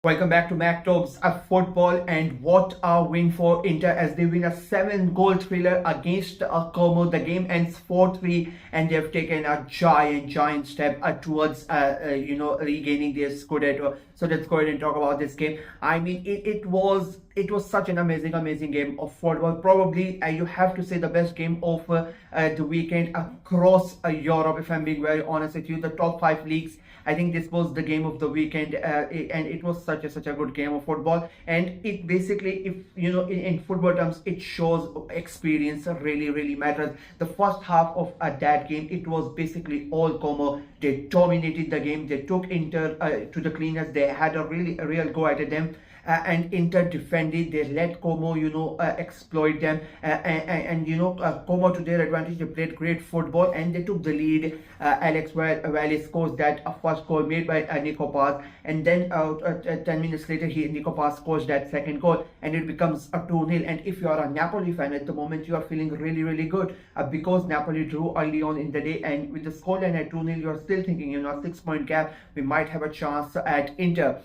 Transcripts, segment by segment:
Welcome back to Mac Talks of Football, and what a win for Inter as they win a 7-goal thriller against Como. The game ends 4-3 and they've taken a giant step towards regaining their Scudetto. So let's go ahead and talk about this game. I mean, it was such an amazing game of football. Probably you have to say the best game of the weekend across Europe. If I'm being very honest with you, the top five leagues, I think this was the game of the weekend, and it was such a good game of football. And it basically, if you know, in football terms, it shows experience really matters. The first half of that game, it was basically all Como. They dominated the game. They took Inter to the cleaners. They had a real go at them. And Inter defended. They let Como, exploit them. Como, to their advantage, they played great football and they took the lead. Alex Wallace scores that first goal made by Nico Paz, and then 10 minutes later, Nico Paz scores that second goal, and it becomes a 2-0. And if you are a Napoli fan at the moment, you are feeling really good because Napoli drew early on in the day, and with the scoreline at 2-0, you are still thinking, a 6-point gap, we might have a chance at Inter.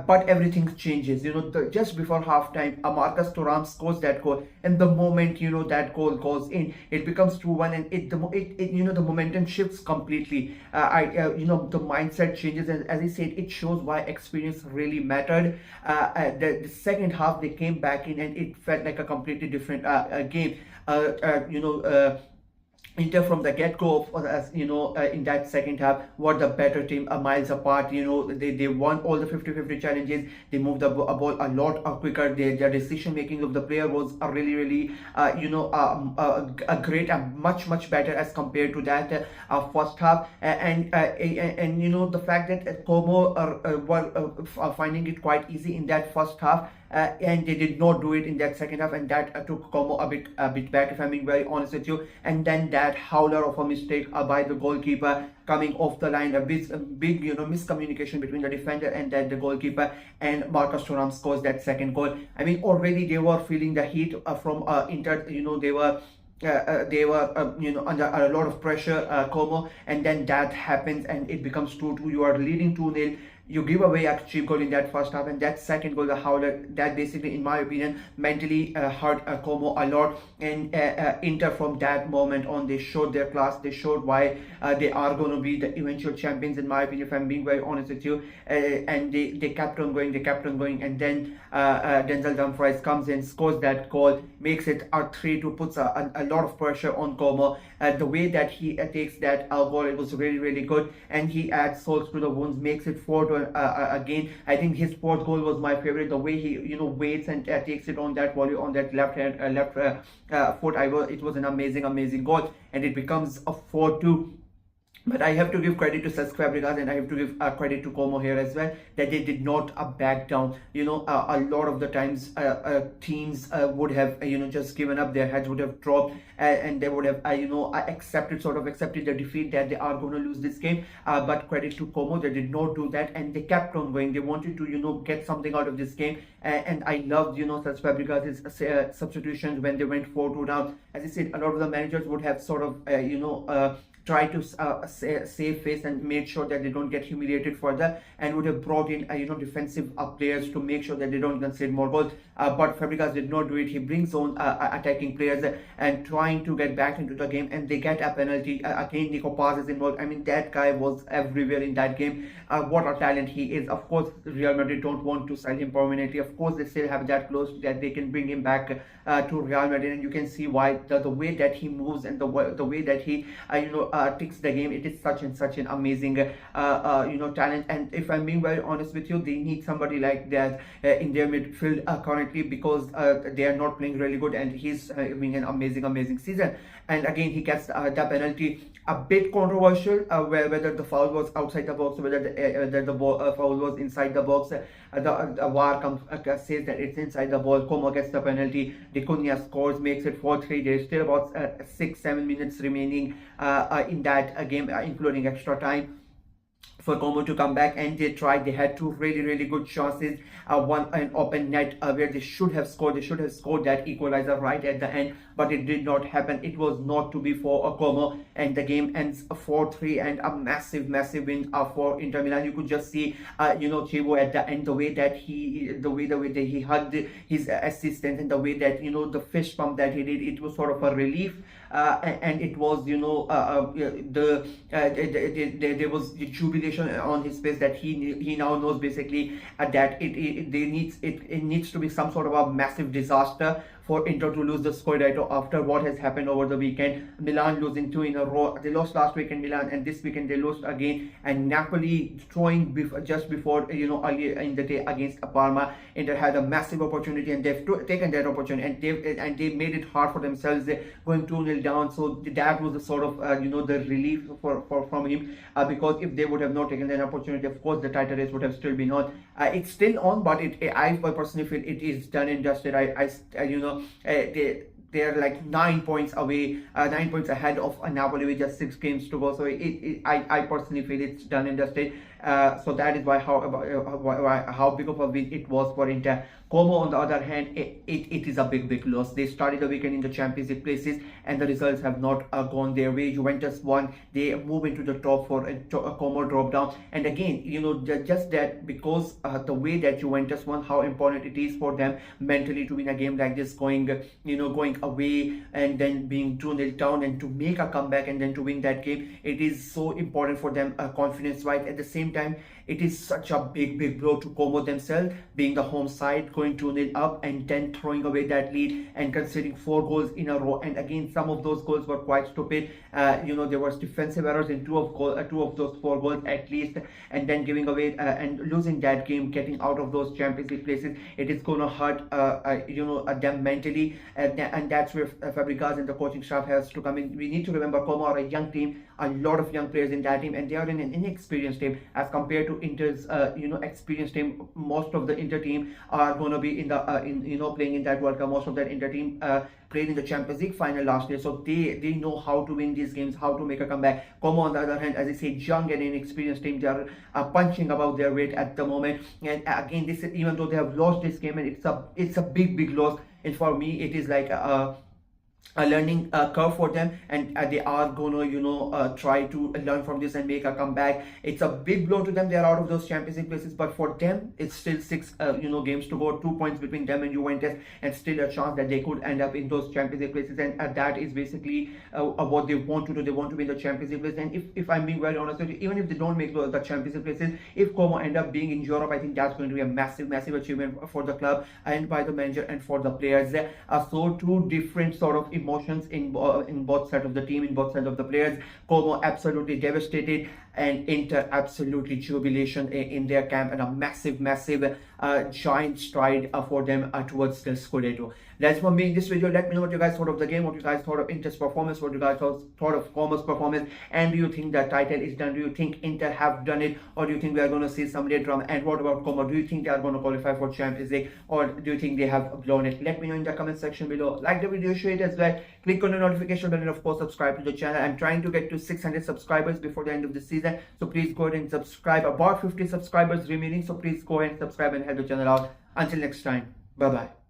But everything changes, just before halftime. Marcus Thuram scores that goal, and the moment that goal goes in, it becomes 2-1, and the momentum shifts completely. The mindset changes, and as I said, it shows why experience really mattered. The second half, they came back in, and it felt like a completely different game. Inter from the get-go, as in that second half, were the better team, miles apart. They won all the 50-50 challenges. They moved the ball a lot quicker. Their decision making of the player was really a great and much better as compared to that first half. And the fact that Como were finding it quite easy in that first half. And they did not do it in that second half, and that took Como a bit back, if I'm being very honest with you. And then that howler of a mistake by the goalkeeper coming off the line, a big miscommunication between the defender and the goalkeeper, and Marcus Thuram scores that second goal. I mean, already they were feeling the heat from Inter. They were under a lot of pressure, Como, and then that happens and it becomes 2-2. You are leading 2-0. You give away a cheap goal in that first half, and that second goal, the howler, that basically, in my opinion, mentally hurt Como a lot. And Inter, from that moment on, they showed their class. They showed why they are going to be the eventual champions, in my opinion, if I'm being very honest with you. And they kept on going, and then Denzel Dumfries comes in, scores that goal, makes it a 3-2, puts a lot of pressure on Como. The way that he takes that goal, it was really good, and he adds salt to the wounds, makes it 4-2 again. I think his fourth goal was my favorite. The way he waits and takes it on that volley on that left foot. It was an amazing goal, and it becomes a 4-2. But I have to give credit to Cesc Fabregas, and I have to give credit to Como here as well, that they did not back down. A lot of the times teams would have just given up. Their heads would have dropped, and they would have accepted the defeat, that they are going to lose this game. But credit to Como, they did not do that, and they kept on going. They wanted to get something out of this game, and I loved Cesc Fabregas' substitutions when they went 4-2 down. As I said, a lot of the managers would have try to save face and make sure that they don't get humiliated further, and would have brought in defensive players to make sure that they don't concede more goals. But Fabregas did not do it. He brings on attacking players and trying to get back into the game, and they get a penalty. Again, Nico Paz is involved. I mean, that guy was everywhere in that game. What a talent he is. Of course, Real Madrid don't want to sell him permanently. Of course, they still have that close that they can bring him back to Real Madrid, and you can see why. The way that he moves and the way that he takes the game, it is such an amazing talent. And if I'm being very honest with you, they need somebody like that in their midfield currently, because they are not playing really good, and he's having an amazing season. And again, he gets the penalty, a bit controversial, whether the foul was outside the box, whether the foul was inside the box. The VAR says that it's inside the ball. Como gets the penalty. Dicunia scores, makes it 4-3. There's still about 6-7 minutes remaining in that game, including extra time. for Como to come back, and they tried. They had two really good chances. One an open net where they should have scored. They should have scored that equalizer right at the end, but it did not happen. It was not to be for Como, and the game ends 4-3, and a massive win for Inter Milan. You could just see Thiago at the end, the way that he hugged his assistant, and the way that the fist pump that he did. It was sort of a relief. And it was there was the jubilation on his face, that he now knows basically that it needs to be some sort of a massive disaster for Inter to lose the Scudetto after what has happened over the weekend. Milan losing 2 in a row. They lost last week in Milan, and this weekend they lost again. And Napoli throwing just before earlier in the day against Parma. Inter had a massive opportunity, and they've taken that opportunity, and they made it hard for themselves. They're going 2-0 down. So that was the sort of the relief from him, because if they would have not taken that opportunity, of course the title race would have still been on. It's still on, but I personally feel it is done and dusted. They're like 9 points away, 9 points ahead of Napoli with just 6 games to go. So I personally feel it's done and dusted. So that is why how big of a win it was for Inter. Como, on the other hand, it is a big loss. They started the weekend in the Champions League places, and the results have not gone their way. Juventus won. They move into the top 4, and Como dropped down. And again, just that, because the way that Juventus won, how important it is for them mentally to win a game like this, going away and then being 2-0 down, and to make a comeback and then to win that game. It is so important for them confidence-wise. At the same time, it is such a big blow to Como themselves, being the home side, going 2-0 up and then throwing away that lead and conceding 4 goals in a row. And again, some of those goals were quite stupid. There was defensive errors in two of those 4 goals at least, and then giving away and losing that game, getting out of those Champions League places. It is going to hurt them mentally, and that's where Fabregas and the coaching staff has to come in. We need to remember Como are a young team, a lot of young players in that team, and they are in an inexperienced team as compared to Inter's experienced team. Most of the Inter team are going to be in the playing in that World Cup. Most of that Inter team played in the Champions League final last year, so they know how to win these games, how to make a comeback. Como, on the other hand, as I say, young and inexperienced team. They are punching above their weight at the moment, and again, this is, even though they have lost this game, and it's a big loss, and for me it is like a learning curve for them, and they are gonna try to learn from this and make a comeback. It's a big blow to them. They are out of those Champions League places, but for them it's still 6 games to go, 2 points between them and Juventus, and still a chance that they could end up in those Champions League places. And that is basically what they want to do. They want to be in the Champions League places. And if I'm being very honest with you, even if they don't make the Champions League places, if Como end up being in Europe, I think that's going to be a massive achievement for the club and by the manager and for the players. So 2 different sort of emotions in both sides of the team, in both sides of the players. Como absolutely devastated, and Inter absolutely jubilation in their camp, and a massive giant stride for them towards the Scudetto. That's for me in this video. Let me know what you guys thought of the game, what you guys thought of Inter's performance, what you guys thought of Como's performance, and do you think the title is done? Do you think Inter have done it, or do you think we are going to see some later on? And what about Como? Do you think they are going to qualify for Champions League, or do you think they have blown it? Let me know in the comment section below. Like the video, share it as well, click on the notification bell, and of course subscribe to the channel. I'm trying to get to 600 subscribers before the end of the season, so please go ahead and subscribe. About 50 subscribers remaining, so please go ahead and subscribe and help the channel out. Until next time, bye bye.